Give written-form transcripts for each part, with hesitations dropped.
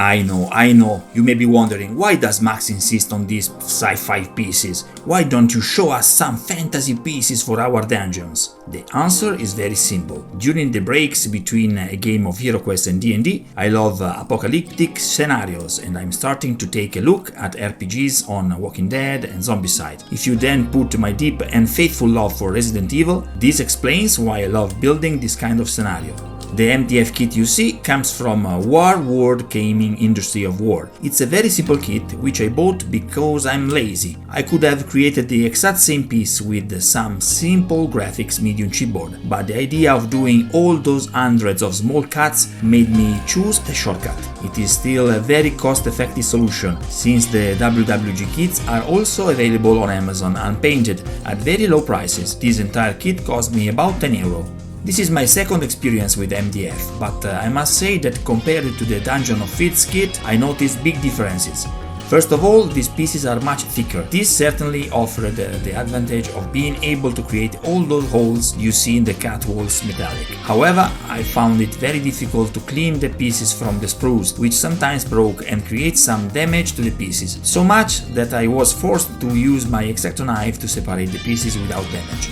I know, you may be wondering, why does Max insist on these sci-fi pieces? Why don't you show us some fantasy pieces for our dungeons? The answer is very simple. During the breaks between a game of HeroQuest and D&D, I love apocalyptic scenarios, and I'm starting to take a look at RPGs on Walking Dead and Zombicide. If you then put my deep and faithful love for Resident Evil, this explains why I love building this kind of scenario. The MDF kit you see comes from War World Gaming Industry of War. It's a very simple kit which I bought because I'm lazy. I could have created the exact same piece with some simple graphics medium chipboard, but the idea of doing all those hundreds of small cuts made me choose a shortcut. It is still a very cost-effective solution, since the WWG kits are also available on Amazon unpainted at very low prices. This entire kit cost me about €10. This is my second experience with MDF, but I must say that compared to the Dungeon of Fields kit, I noticed big differences. First of all, these pieces are much thicker. This certainly offered the advantage of being able to create all those holes you see in the cut walls metallic. However, I found it very difficult to clean the pieces from the sprues, which sometimes broke and create some damage to the pieces, so much that I was forced to use my X-Acto knife to separate the pieces without damage.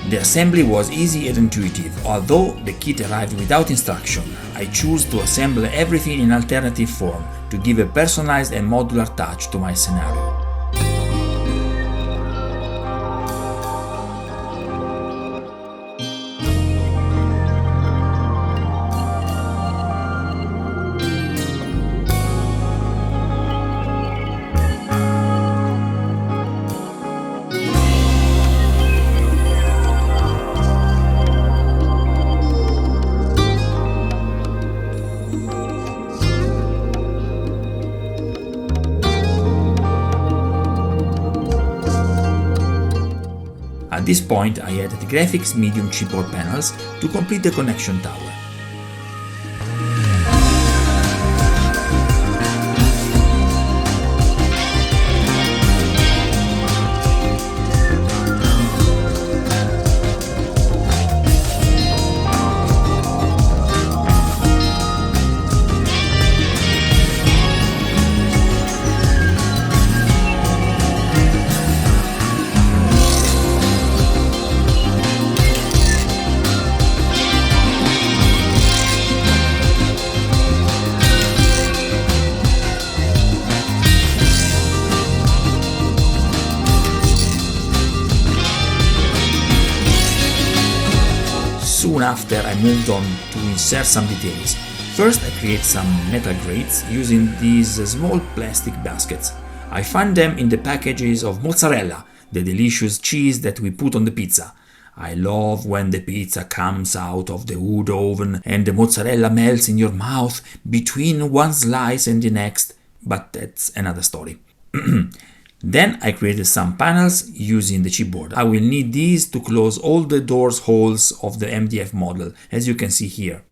The assembly was easy and intuitive, although the kit arrived without instruction. I chose to assemble everything in alternative form to give a personalized and modular touch to my scenario. At this point, I added the graphics medium chipboard panels to complete the connection tower. Soon after, I moved on to insert some details. First, I create some metal grates using these small plastic baskets. I found them in the packages of mozzarella, the delicious cheese that we put on the pizza. I love when the pizza comes out of the wood oven and the mozzarella melts in your mouth between one slice and the next, but that's another story. Then I created some panels using the chipboard. I will need these to close all the doors holes of the MDF model, as you can see here.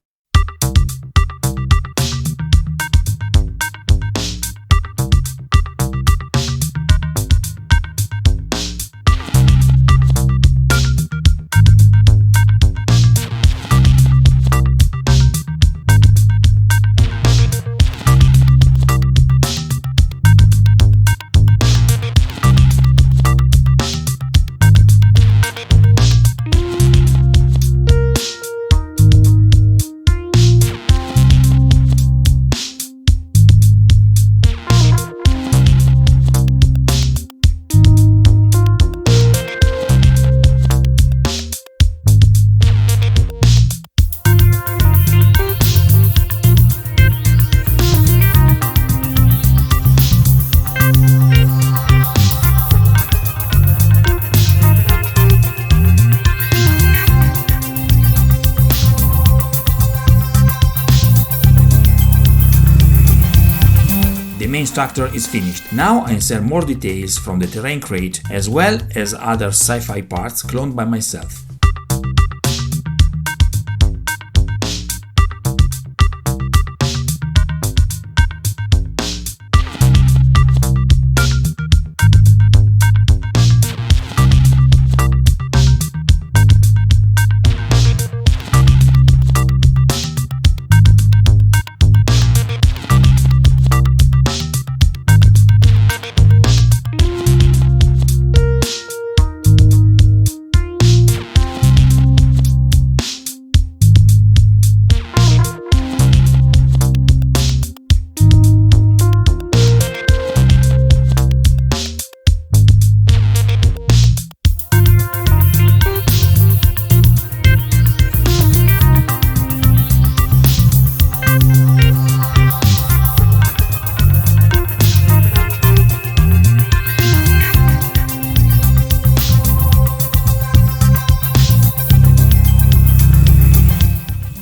The main structure is finished. Now I insert more details from the terrain crate as well as other sci-fi parts cloned by myself.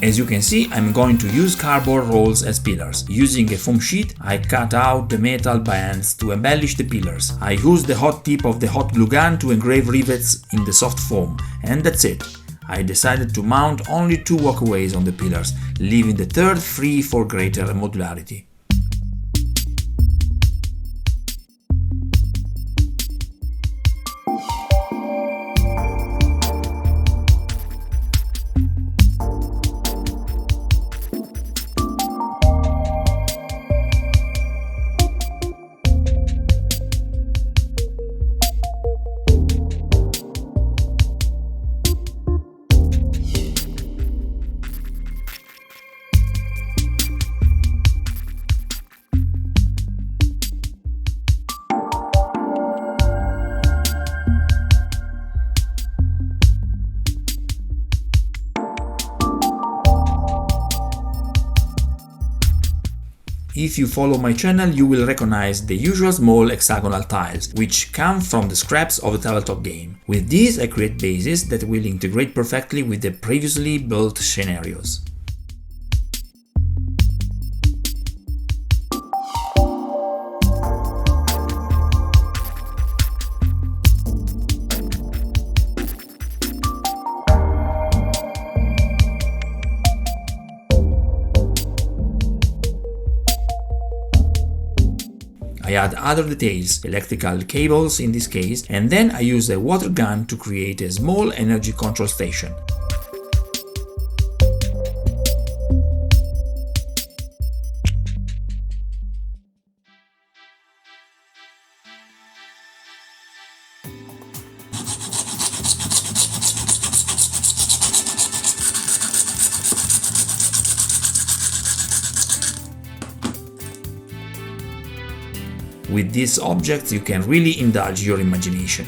As you can see, I'm going to use cardboard rolls as pillars. Using a foam sheet, I cut out the metal bands to embellish the pillars. I use the hot tip of the hot glue gun to engrave rivets in the soft foam, and that's it. I decided to mount only 2 walkaways on the pillars, leaving the third free for greater modularity. If you follow my channel, you will recognize the usual small hexagonal tiles, which come from the scraps of the tabletop game. With these I create bases that will integrate perfectly with the previously built scenarios. I add other details, electrical cables in this case, and then I use a water gun to create a small energy control station. With these objects you can really indulge your imagination.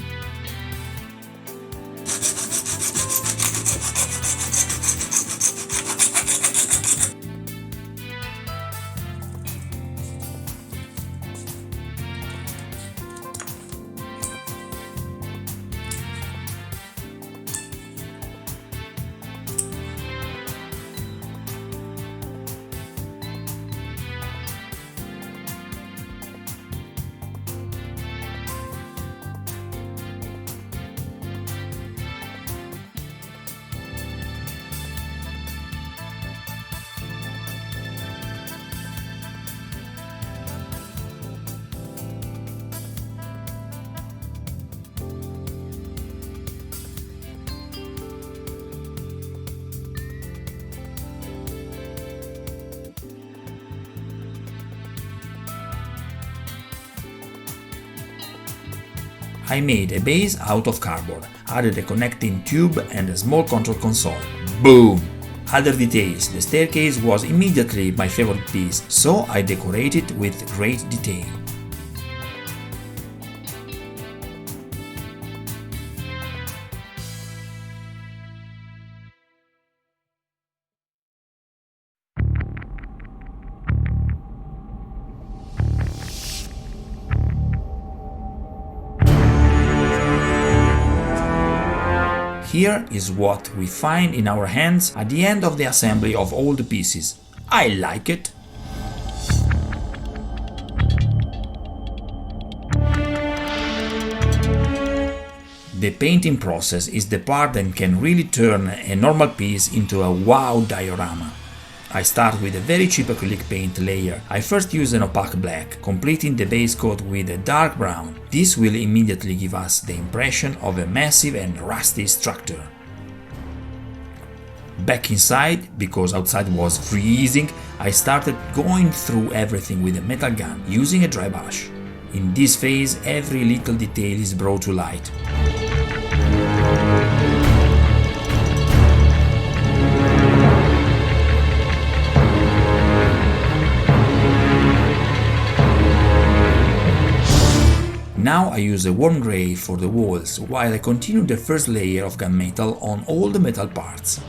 I made a base out of cardboard, added a connecting tube and a small control console. Boom! Other details. The staircase was immediately my favorite piece, so I decorated it with great detail. Here is what we find in our hands at the end of the assembly of all the pieces. I like it. The painting process is the part that can really turn a normal piece into a wow diorama. I start with a very cheap acrylic paint layer. I first use an opaque black, completing the base coat with a dark brown. This will immediately give us the impression of a massive and rusty structure. Back inside, because outside was freezing, I started going through everything with a metal gun, using a dry brush. In this phase, every little detail is brought to light. Now I use a warm grey for the walls, while I continue the first layer of gunmetal on all the metal parts.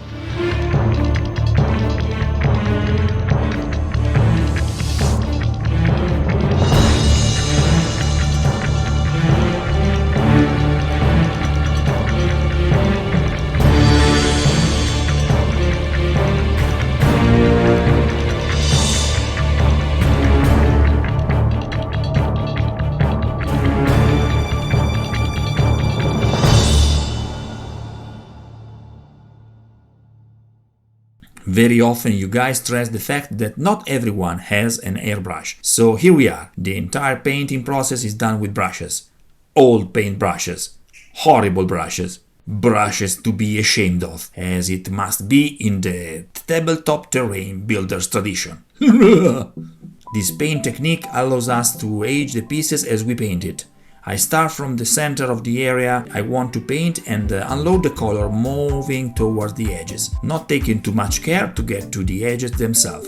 Very often you guys stress the fact that not everyone has an airbrush. So here we are. The entire painting process is done with brushes. Old paint brushes. Horrible brushes. Brushes to be ashamed of, as it must be in the tabletop terrain builder's tradition. This paint technique allows us to age the pieces as we paint it. I start from the center of the area I want to paint and unload the color, moving towards the edges, not taking too much care to get to the edges themselves.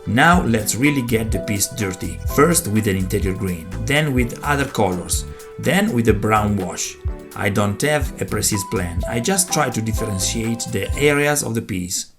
Now let's really get the piece dirty. First with an interior green, then with other colors, then with a brown wash. I don't have a precise plan, I just try to differentiate the areas of the piece.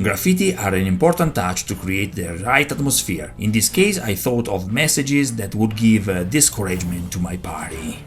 Graffiti are an important touch to create the right atmosphere. In this case, I thought of messages that would give discouragement to my party.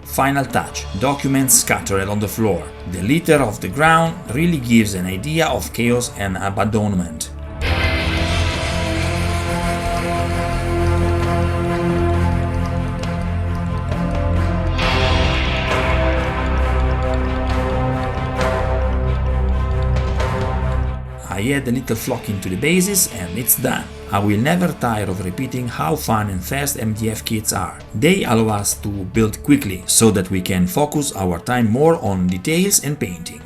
Final touch, documents scattered on the floor. The litter of the ground really gives an idea of chaos and abandonment. I add a little flock into the bases and it's done. I will never tire of repeating how fun and fast MDF kits are. They allow us to build quickly so that we can focus our time more on details and painting.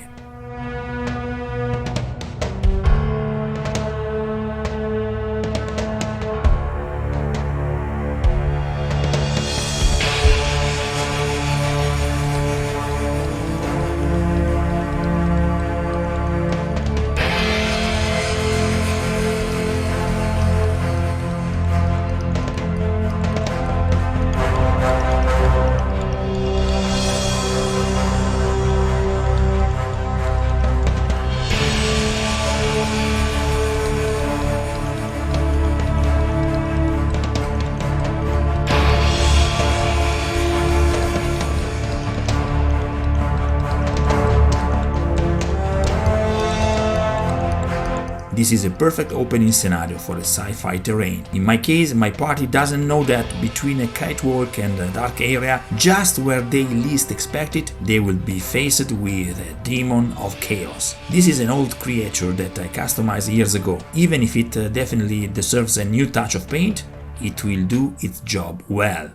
This is a perfect opening scenario for a sci-fi terrain. In my case, my party doesn't know that between a catwalk and a dark area, just where they least expect it, they will be faced with a demon of chaos. This is an old creature that I customized years ago. Even if it definitely deserves a new touch of paint, it will do its job well.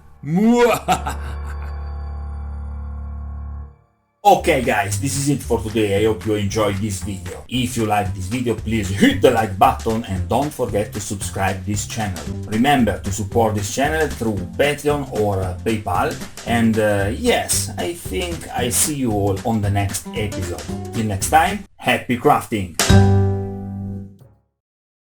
Okay guys, this is it for today. I hope you enjoyed this video. If you like this video, please hit the like button and don't forget to subscribe this channel. Remember to support this channel through Patreon or PayPal. And yes, I think I see you all on the next episode. Till next time, happy crafting!